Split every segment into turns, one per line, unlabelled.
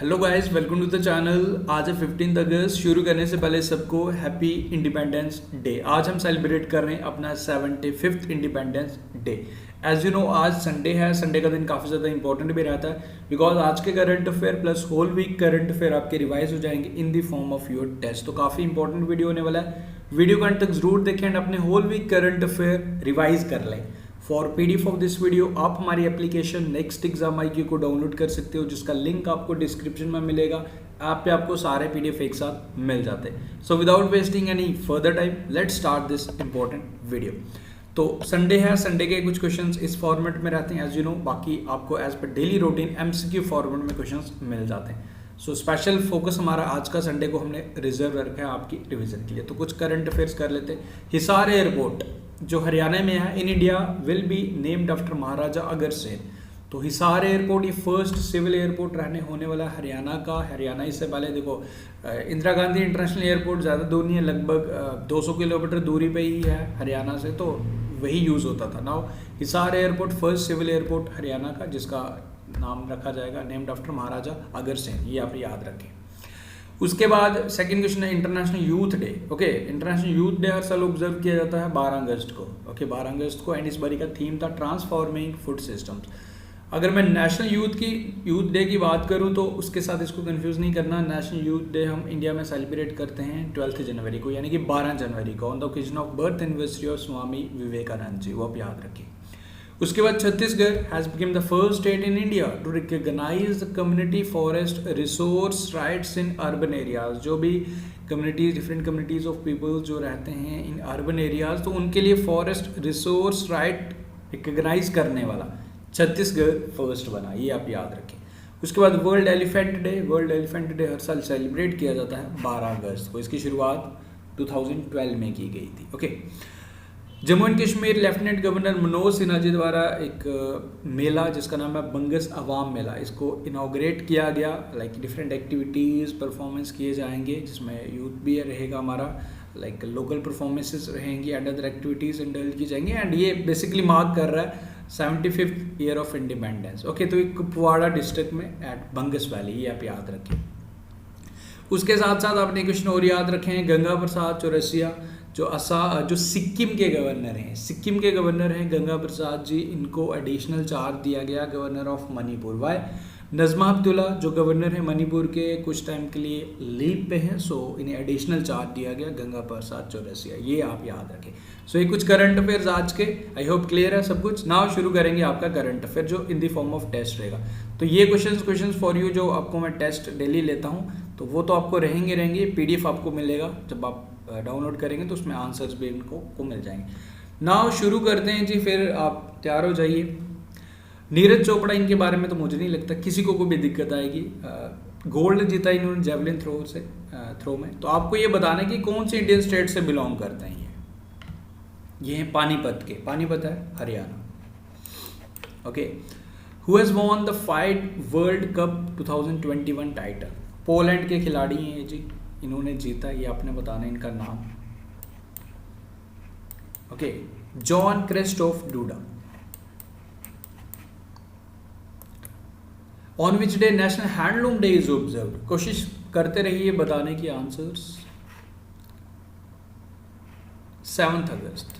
Hello guys, welcome to the channel. आज है 15 अगस्त। शुरू करने से पहले सबको हैप्पी इंडिपेंडेंस डे। आज हम सेलिब्रेट कर रहे हैं अपना 75th independence day. As you know, आज संडे है। संडे का दिन काफ़ी ज़्यादा इंपॉर्टेंट भी रहता है बिकॉज आज के current affair plus whole week current affair आपके रिवाइज हो जाएंगे in the form of your test. तो काफ़ी इंपॉर्टेंट वीडियो होने वाला है। वीडियो को अंत तक जरूर देखें एंड अपने whole week current affair revise कर लें। For PDF of this video आप हमारी एप्लीकेशन नेक्स्ट एग्जाम IQ को डाउनलोड कर सकते हो, जिसका लिंक आपको डिस्क्रिप्शन में मिलेगा। ऐप पे आपको सारे पीडीएफ एक साथ मिल जाते हैं। So without wasting any further time let's start this important video. तो संडे है, संडे के कुछ क्वेश्चंस इस फॉर्मेट में रहते हैं एज यू नो। बाकी आपको as per daily routine MCQ format में क्वेश्चंस मिल जाते हैं। सो स्पेशल फोकस हमारा आज का संडे को हमने रिजर्व रखा है आपकी रिवीजन के लिए। तो कुछ करंट अफेयर्स कर लेते हैं। हिसार एयरपोर्ट जो हरियाणा में है in India will be named after Maharaja Agrasen. तो हिसार एयरपोर्ट ये फर्स्ट सिविल एयरपोर्ट रहने होने वाला है हरियाणा का। हरियाणा इससे पहले देखो इंदिरा गांधी इंटरनेशनल एयरपोर्ट ज़्यादा दूर नहीं है, लगभग 200 किलोमीटर दूरी पे ही है हरियाणा से, तो वही यूज़ होता था। Now Hisar airport first civil airport Haryana का, जिसका नाम रखा जाएगा नेम्ड आफ्टर महाराजा अग्रसेन। ये आप याद रखें। उसके बाद सेकंड क्वेश्चन है international youth day. Okay, international youth day हर साल ऑब्जर्व किया जाता है 12 अगस्त को। ओके, 12 अगस्त को। एंड इस बारी का थीम था ट्रांसफॉर्मिंग फूड सिस्टम्स। अगर मैं नेशनल यूथ डे की बात करूं तो उसके साथ इसको कंफ्यूज नहीं करना। नेशनल यूथ डे हम इंडिया में सेलिब्रेट करते हैं 12 जनवरी को, यानी कि 12 जनवरी को, on the occasion of birth anniversary of Swami Vivekananda ji. वो आप याद रखिए। उसके बाद Chhattisgarh has become the first state in India to recognise the community forest resource rights in urban areas. जो भी communities, different communities of peoples जो रहते हैं इन अर्बन एरियाज, तो उनके लिए फॉरेस्ट रिसोर्स राइट रिकॉग्नाइज करने वाला छत्तीसगढ़ फर्स्ट बना। ये आप याद रखें। उसके बाद world elephant day. World elephant day हर साल सेलिब्रेट किया जाता है 12 अगस्त को। इसकी शुरुआत 2012 में की गई थी। Okay, Jammu and Kashmir lieutenant governor Manoj Sinha ji द्वारा एक मेला जिसका नाम है बंगस अवाम मेला, इसको इनॉग्रेट किया गया। लाइक डिफरेंट एक्टिविटीज़ परफॉर्मेंस किए जाएंगे, जिसमें यूथ भी रहेगा हमारा, लाइक लोकल परफॉर्मेंसेस रहेंगी एंड अदर एक्टिविटीज़ इंडल्ज की जाएंगी। एंड ये बेसिकली मार्क कर रहा है 75th year of independence. Okay, तो एक कुपवाड़ा डिस्ट्रिक्ट में एट बंगस वैली, ये आप याद रखें। उसके साथ साथ आपने क्वेश्चन और याद रखे हैं, गंगा प्रसाद चौरसिया जो सिक्किम के गवर्नर हैं। सिक्किम के गवर्नर हैं गंगा प्रसाद जी, इनको एडिशनल चार्ज दिया गया governor of Manipur. Why? Najma Heptulla जो गवर्नर है मणिपुर के, कुछ टाइम के लिए लीव पे हैं, सो इन्हें एडिशनल चार्ज दिया गया गंगा प्रसाद चौरसिया। ये आप याद रखें। सो ये कुछ करंट अफेयर्स आज के। आई होप क्लियर है सब कुछ। नाउ शुरू करेंगे आपका करंट अफेयर जो in the form of test रहेगा। तो ये क्वेश्चंस फॉर यू जो आपको मैं टेस्ट डेली लेता हूँ, तो वो तो आपको रहेंगे। PDF आपको मिलेगा जब आप डाउनलोड करेंगे, तो उसमें आंसर्स भी इनको मिल जाएंगे। नाउ शुरू करते हैं जी, फिर आप तैयार हो जाइए। नीरज चोपड़ा, इनके बारे में तो मुझे नहीं लगता किसी को भी दिक्कत आएगी। गोल्ड जीता इन्होंने जेवलिन थ्रो में। तो आपको ये बताना है कि कौन से इंडियन स्टेट से बिलोंग करते हैं ये हैं पानीपत के। पानीपत है Haryana. Okay, who has won the 5 world cup 2021 title. Poland के खिलाड़ी हैं ये जी, इन्होंने जीता। ये आपने बताना इनका नाम। Okay, John Christophe DUDA. On which day national handloom day is observed. कोशिश करते रहिए बताने की answers. 7th August.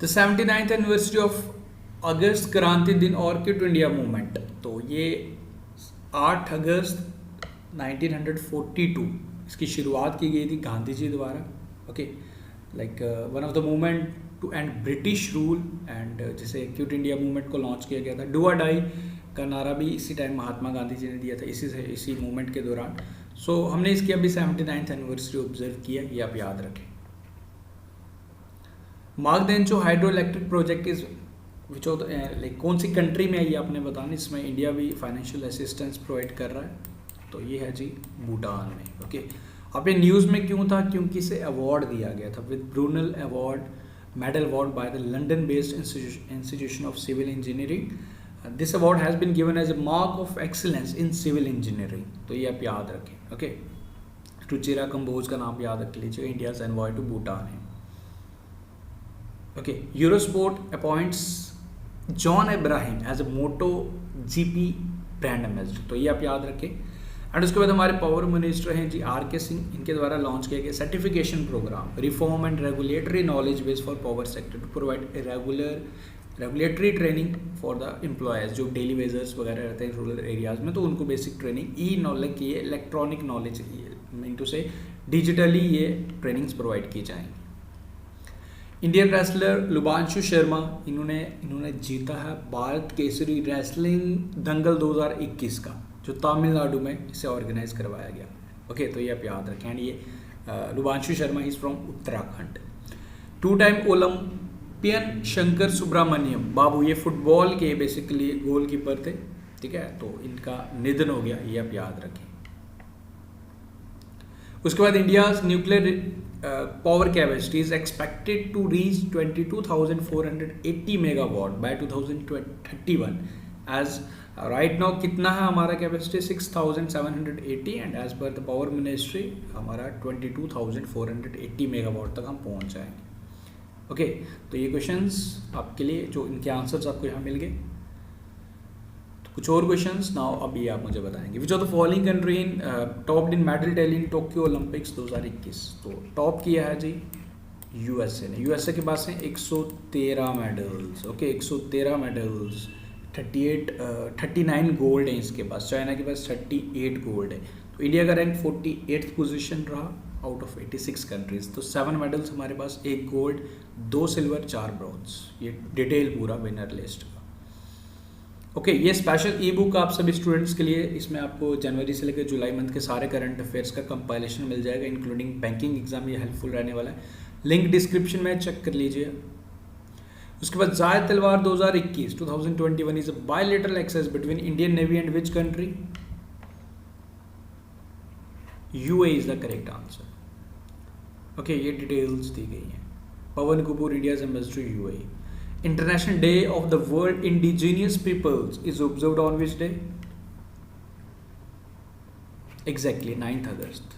The 79th anniversary of अगस्त क्रांति दिन और क्विट इंडिया मूवमेंट। तो ये 8 अगस्त 1942 इसकी शुरुआत की गई थी गांधी जी द्वारा। Okay, like one of the movement to end British rule, and जिसे क्विट इंडिया मूवमेंट को लॉन्च किया गया था। डू और डाई का नारा भी इसी टाइम महात्मा गांधी जी ने दिया था, इसी मूवमेंट के दौरान। सो हमने इसकी अभी 79th एनिवर्सरी ऑब्जर्व किया, ये आप याद रखें। Mangdechhu hydro electric project is which of like कौन सी कंट्री में है ये आपने बताना। इसमें इंडिया भी फाइनेंशियल असिस्टेंस प्रोवाइड कर रहा है, तो ये है जी भूटान में। ओके, अब ये न्यूज़ में क्यों था? क्योंकि इसे अवार्ड दिया गया था with Brunel award, medal award by the London based institution of civil engineering. This award has been given as a mark of excellence in civil engineering. तो ये आप याद रखें। ओके, रुचिरा कंबोज का नाम याद रख लीजिए, इंडिया एनवॉय टू भूटान है। Okay, Eurosport appoints John Ibrahim as a MotoGP brand ambassador, तो ये आप याद रखें। एंड उसके बाद हमारे पावर मिनिस्टर हैं जी आर.के. सिंह, इनके द्वारा लॉन्च किया गया certification program reform and regulatory knowledge base for power sector to provide regulatory training for the employees जो डेली वेजर्स वगैरह रहते हैं रूरल एरियाज़ में, तो उनको बेसिक ट्रेनिंग ई नॉलेज की electronic knowledge mean to say digitally ये trainings provide की जाएंगी। इंडियन रेसलर लुभांशु शर्मा, इन्होंने जीता है भारत केसरी रेसलिंग दंगल 2021 का, जो तमिलनाडु में इसे ऑर्गेनाइज करवाया गया। ओके, तो ये आप याद रखें। एंड ये Lubhanshu Sharma is from Uttarakhand. 2 time Olympian Shankar Subramaniam Babu, ये फुटबॉल के बेसिकली गोलकीपर थे, ठीक है, तो इनका निधन हो गया, ये आप याद रखें। उसके बाद India's nuclear power capacity is expected to reach 22,480 megawatt by 2031 as right now कितना है हमारा capacity 6,780 and as per the power ministry हमारा 22,480 मेगावाट तक हम पहुंच जाएंगे। ओके, तो ये क्वेश्चंस आपके लिए, जो इनके आंसर्स आपको यहाँ मिल गए। तो कुछ और क्वेश्चंस नाउ अभी आप मुझे बताएंगे। विच of the following country in topped in medal tally in Tokyo Olympics 2021, तो टॉप किया है जी यूएसए ने। यूएसए के पास हैं 113 मेडल्स। ओके, 113 मेडल्स, 39 गोल्ड है इसके पास। चाइना के पास 38 गोल्ड है। तो इंडिया का रैंक 48th पोजीशन रहा आउट ऑफ 86 कंट्रीज। तो 7 मेडल्स हमारे पास, 1 गोल्ड, 2 सिल्वर, 4 ब्रॉन्ज। ये डिटेल पूरा विनर लिस्ट का। ओके, ये स्पेशल ई बुक आप सभी स्टूडेंट्स के लिए, इसमें आपको जनवरी से लेकर जुलाई मंथ के सारे करंट अफेयर्स का कंपाइलेशन मिल जाएगा, इंक्लूडिंग बैंकिंग एग्जाम। ये हेल्पफुल रहने वाला है, लिंक डिस्क्रिप्शन में चेक कर लीजिए। उसके बाद Zayed Talwar 2021 is a bilateral exercise between Indian navy and which country? UAE is the correct answer. Okay, ये डिटेल्स दी गई हैं। Pawan Kapoor India's ambassador UAE. International day of the world indigenous peoples is observed on which day? Exactly 9th अगस्त।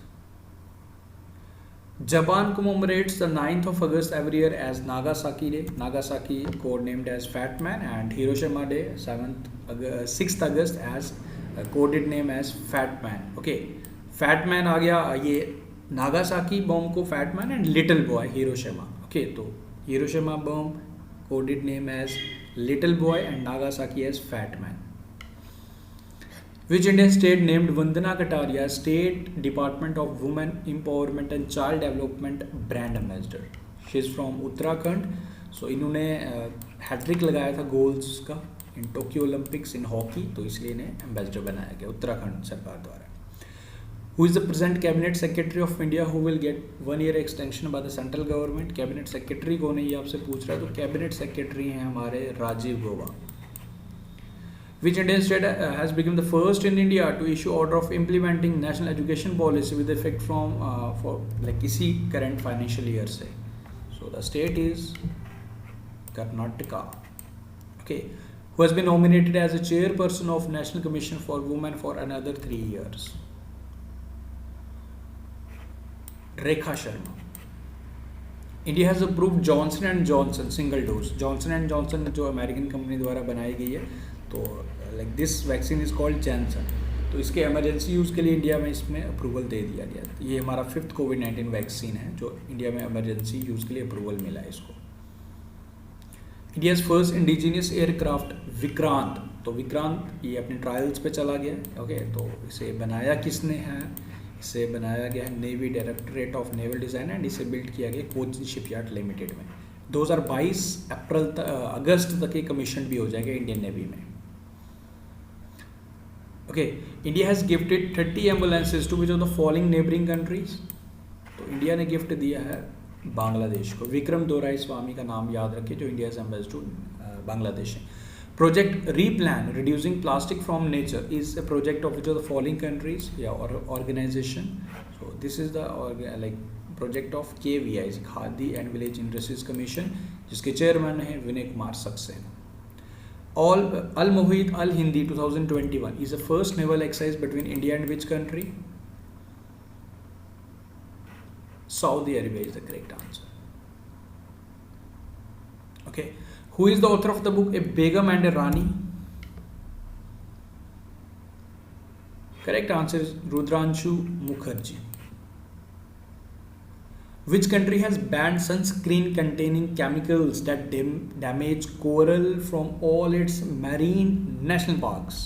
Japan commemorates the 9th of August every year as Nagasaki Day. Nagasaki codenamed as Fat Man, and Hiroshima Day 6th August as coded name as Fat Man. Okay, Fat Man आ गया, ये Nagasaki bomb को Fat Man and Little Boy Hiroshima. Okay, तो Hiroshima bomb coded name as Little Boy and Nagasaki as Fat Man. Which Indian state named Vandana Kataria State Department of Women Empowerment and Child Development Brand Ambassador? She is from Uttarakhand. So इन्होंने hat trick लगाया था goals का in Tokyo Olympics in hockey, तो इसलिए इन्हें ambassador बनाया गया उत्तराखंड सरकार द्वारा। Who is the present cabinet secretary of India who will get 1 year extension by the central government? Cabinet secretary कौन है ये आपसे पूछ रहा है, तो कैबिनेट सेक्रेटरी हैं हमारे Rajiv Gauba. Which Indian state has become the first in India to issue order of implementing national education policy with effect from for like इसी current financial year से? So the state is Karnataka. Okay, who has been nominated as a chairperson of National Commission for Women for another 3 years? Rekha Sharma. India has approved Johnson & Johnson single dose. Johnson & Johnson जो American company द्वारा बनाई गई है, तो like this vaccine is called Jansen. तो इसके emergency use के लिए इंडिया में इसमें अप्रूवल दे दिया गया। ये हमारा 5th कोविड-19 वैक्सीन है जो इंडिया में इमरजेंसी यूज़ के लिए अप्रूवल मिला है इसको। India's first indigenous aircraft Vikrant, तो विक्रांत ये अपने ट्रायल्स पे चला गया। ओके, तो इसे बनाया किसने है? इसे बनाया गया है navy directorate of naval design and इसे बिल्ड किया गया कोचिन शिपयार्ड लिमिटेड में। 2022 अगस्त तक ये कमीशन भी हो जाएगा इंडियन नेवी में। Okay, India has gifted 30 ambulances to which of the following neighbouring countries? तो इंडिया ने गिफ्ट दिया है बांग्लादेश को। विक्रम दोराई स्वामी का नाम याद रखिए, जो इंडिया से एम्बेसडर बांग्लादेश है। Project replan reducing plastic from nature is a project of which of the following countries या organisation? So this is the like project of KVI Khadi and village industries commission, जिसके चेयरमैन हैं Vinay Kumar Saxena. Al Muhit Al Hindi 2021 is the first naval exercise between India and which country? Saudi Arabia is the correct answer. Okay, who is the author of the book A Begum and a Rani? Correct answer is Rudranshu Mukherjee. Which country has banned sunscreen containing chemicals that damage coral from all its marine national parks?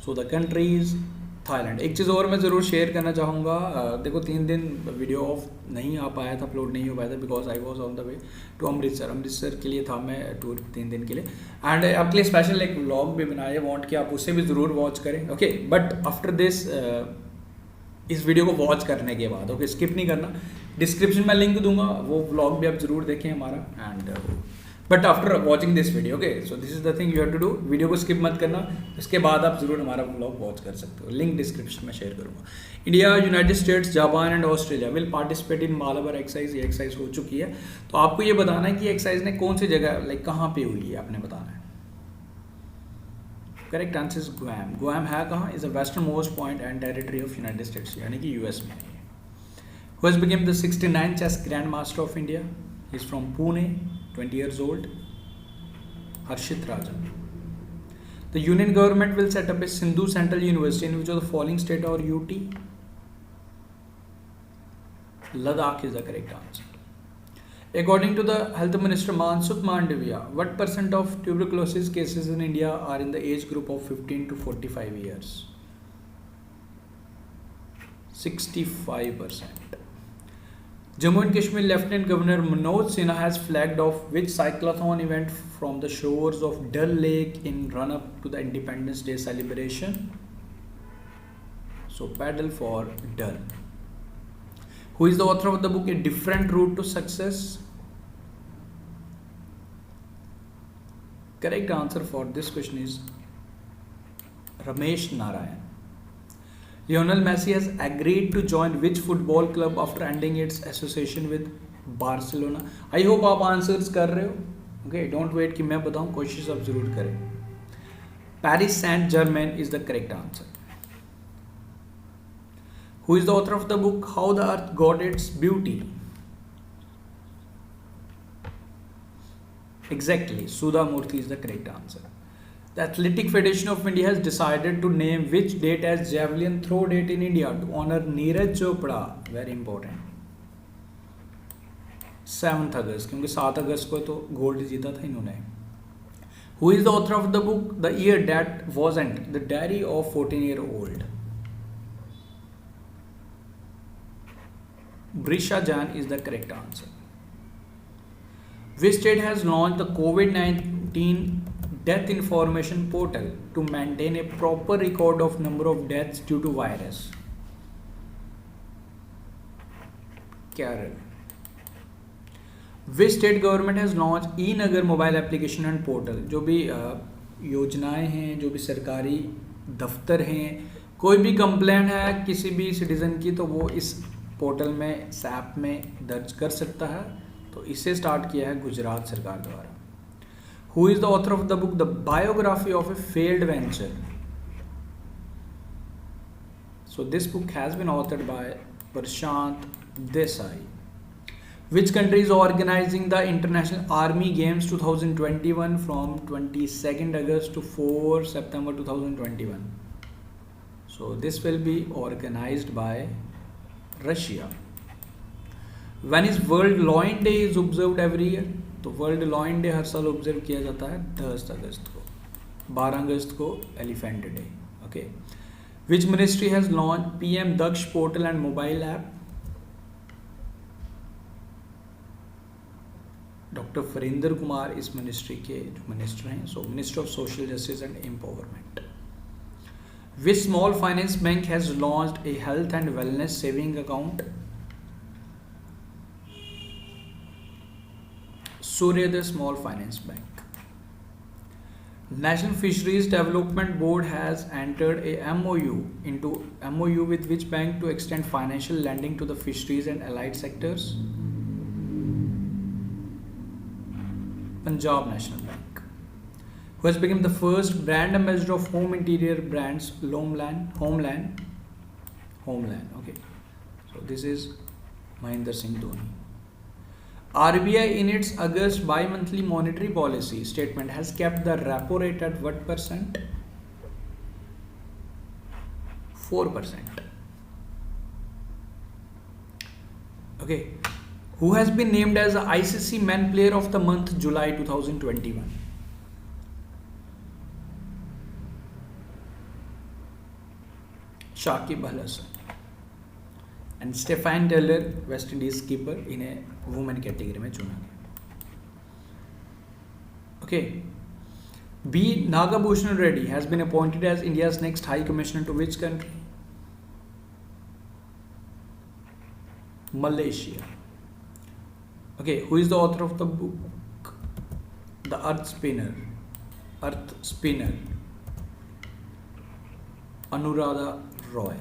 So the country is Thailand. एक चीज़ और मैं ज़रूर share करना चाहूँगा. देखो 3 दिन video of नहीं आ पाया था, अपलोड नहीं हो पाया था because I was on the way to Amritsar के लिए था मैं टूर 3 दिन के लिए. एंड आपके लिए स्पेशल एक व्लॉग भी बनाया वांट कि आप उसे भी ज़रूर वॉच करें. ओके, बट आफ्टर दिस इस वीडियो को वॉच करने के बाद ओके स्किप नहीं करना, डिस्क्रिप्शन में लिंक दूंगा, वो व्लॉग भी आप ज़रूर देखें हमारा. And but after watching this video okay, so this is the thing you have to do. Video को स्किप मत करना, इसके बाद आप जरूर हमारा व्लॉग वॉच कर सकते हो. लिंक डिस्क्रिप्शन में शेयर करूंगा. India, United states, Japan and Australia will participate in Malabar exercise. ये एक्सरसाइज हो चुकी है, तो आपको ये बताना है कि एक्सरसाइज ने कौन सी जगह लाइक कहाँ पे हुई है, आपने बताना है. Correct answer is Guam. Guam है कहाँ? Is the western most point and territory of United states, यानी कि यूएस में. Who has become the 69th chess grandmaster of India? He is from Pune, 20 years old. Harshit Rajan. The union government will set up a Sindhu Central University in which of the following state or UT? Ladakh is the correct answer. According to the Health Minister Mansukh Mandavia, what percent of tuberculosis cases in India are in the age group of 15 to 45 years? 65%. Jammu and Kashmir Lieutenant Governor Manoj Sinha has flagged off which cyclothon event from the shores of Dal Lake in run-up to the Independence Day celebration? So, Paddle for Dal. Who is the author of the book A Different Route to Success? Correct answer for this question is Ramesh Narayan. Lionel Messi has agreed to join which football club after ending its association with Barcelona? I hope आप answers कर रहे हो. Okay, don't wait कि मैं बताऊं, कोशिश आप जरूर करें. Paris Saint-Germain is the correct answer. Who is the author of the book How the Earth Got Its Beauty? Exactly, Sudha Murthy is the correct answer. The Athletic Federation of India has decided to name which date as Javelin Throw Date in India to honor Neeraj Chopra. Very important. 7th August, क्योंकि 7 अगस्त को तो gold जीता था इन्होंने. Who is the author of the book The Year That Wasn't? The Diary of 14-Year-Old? Brisha Jan is the correct answer. Which state has launched the COVID-19 Death Information Portal to maintain a proper record of number of deaths due to virus? Kerala. Which state government has launched e-Nagar mobile application and portal? जो भी योजनाएं हैं, जो भी सरकारी दफ्तर हैं, कोई भी कंप्लेंट है किसी भी सिटीजन की, तो वो इस पोर्टल में, इस ऐप में दर्ज कर सकता है. तो इसे स्टार्ट किया है गुजरात सरकार द्वारा. Who is the author of the book The Biography of a Failed Venture? So this book has been authored by Prashant Desai. Which country is organizing the International Army Games 2021 from 22nd August to 4 September 2021? So this will be organized by Russia. When is World Loin Day is observed every year? तो world lion day हर साल observe किया जाता है 10 अगस्त को. 12 अगस्त को elephant day. Okay. Which ministry has launch PM Daksh portal and mobile app? Doctor Virendra Kumar इस मिनिस्ट्री के जो मिनिस्टर हैं. So minister of social justice and empowerment. Which small finance bank has launched a health and wellness saving account? Suryodaya Small Finance Bank. National Fisheries Development Board has entered a MOU with which bank to extend financial lending to the fisheries and allied sectors? Punjab National Bank. Who has become the first brand ambassador of home interior brands Homeland? Okay. So this is Mahendra Singh Dhoni. RBI in its August bi-monthly monetary policy statement has kept the repo rate at what percent? 4%. Okay, who has been named as the ICC Men Player of the Month July 2021? Shakib Al Hasan and Stefan Taylor West Indies keeper, इन्हें women category में चुना गया. Okay, B. Nagabhushan Reddy has been appointed as India's next High Commissioner to which country? Malaysia. Okay, who is the author of the book The Earth Spinner? Earth Spinner. Anuradha Roy.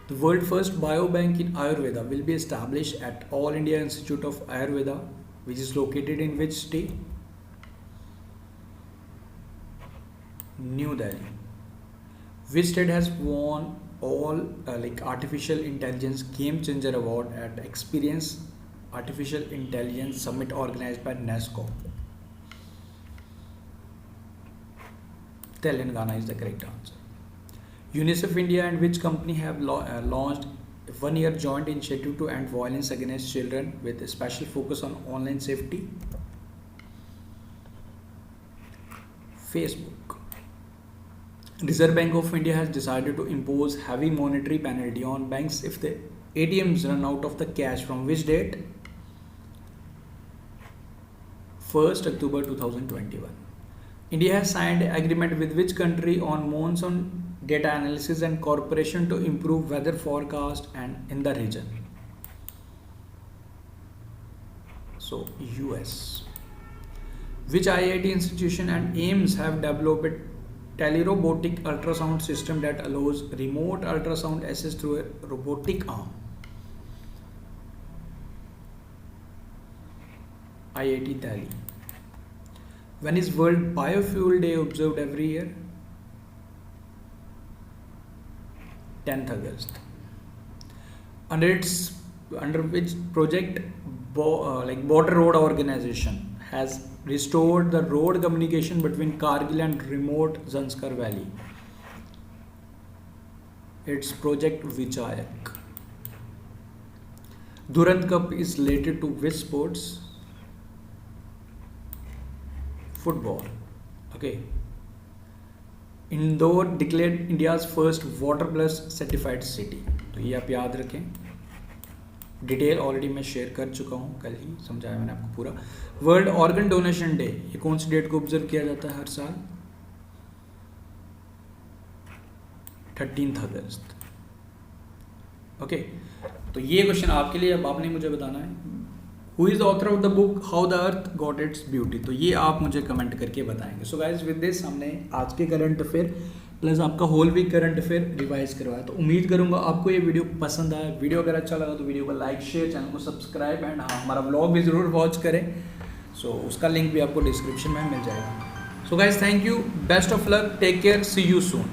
The world first biobank in Ayurveda will be established at All India Institute of Ayurveda, which is located in which state? New Delhi. Which state has won all artificial intelligence game changer award at Experience Artificial Intelligence Summit organized by NASCO? Telangana is the correct answer. UNICEF India and which company have launched a one-year joint initiative to end violence against children with a special focus on online safety? Facebook. Reserve Bank of India has decided to impose heavy monetary penalty on banks if the ATMs run out of the cash from which date? 1st October 2021. India has signed an agreement with which country on monsoon data analysis and cooperation to improve weather forecast and in the region? So US. Which IIT institution and AIIMS have developed telerobotic ultrasound system that allows remote ultrasound access through a robotic arm? IIT Delhi. When is World Biofuel Day observed every year? 10th August. Under which project Border Road Organization has restored the road communication between Kargil and remote Zanskar Valley? It's Project Vichayak. Durand Cup is related to which sports? Football. Okay. Indore declared India's first water plus certified city, तो ये आप याद रखें. Detail already मैं share कर चुका हूँ, कल ही समझाया मैंने आपको पूरा. वर्ल्ड ऑर्गन डोनेशन डे ये कौन सी डेट को ऑब्जर्व किया जाता है हर साल? 13 अगस्त. ओके, तो ये क्वेश्चन आपके लिए, अब आपने मुझे बताना है who is the author of the book how the earth got its beauty, तो ये आप मुझे कमेंट करके बताएंगे. सो गाइज विद दिस हमने आज के करंट अफेयर प्लस आपका whole week current affair revise करवाया. तो उम्मीद करूंगा आपको ये वीडियो पसंद आया. वीडियो अगर अच्छा लगा तो वीडियो को लाइक शेयर, चैनल को सब्सक्राइब एंड हाँ हमारा व्लॉग भी ज़रूर वॉच करें. सो उसका लिंक भी आपको डिस्क्रिप्शन में मिल जाएगा. So guys thank you, best of luck, take care, see you soon.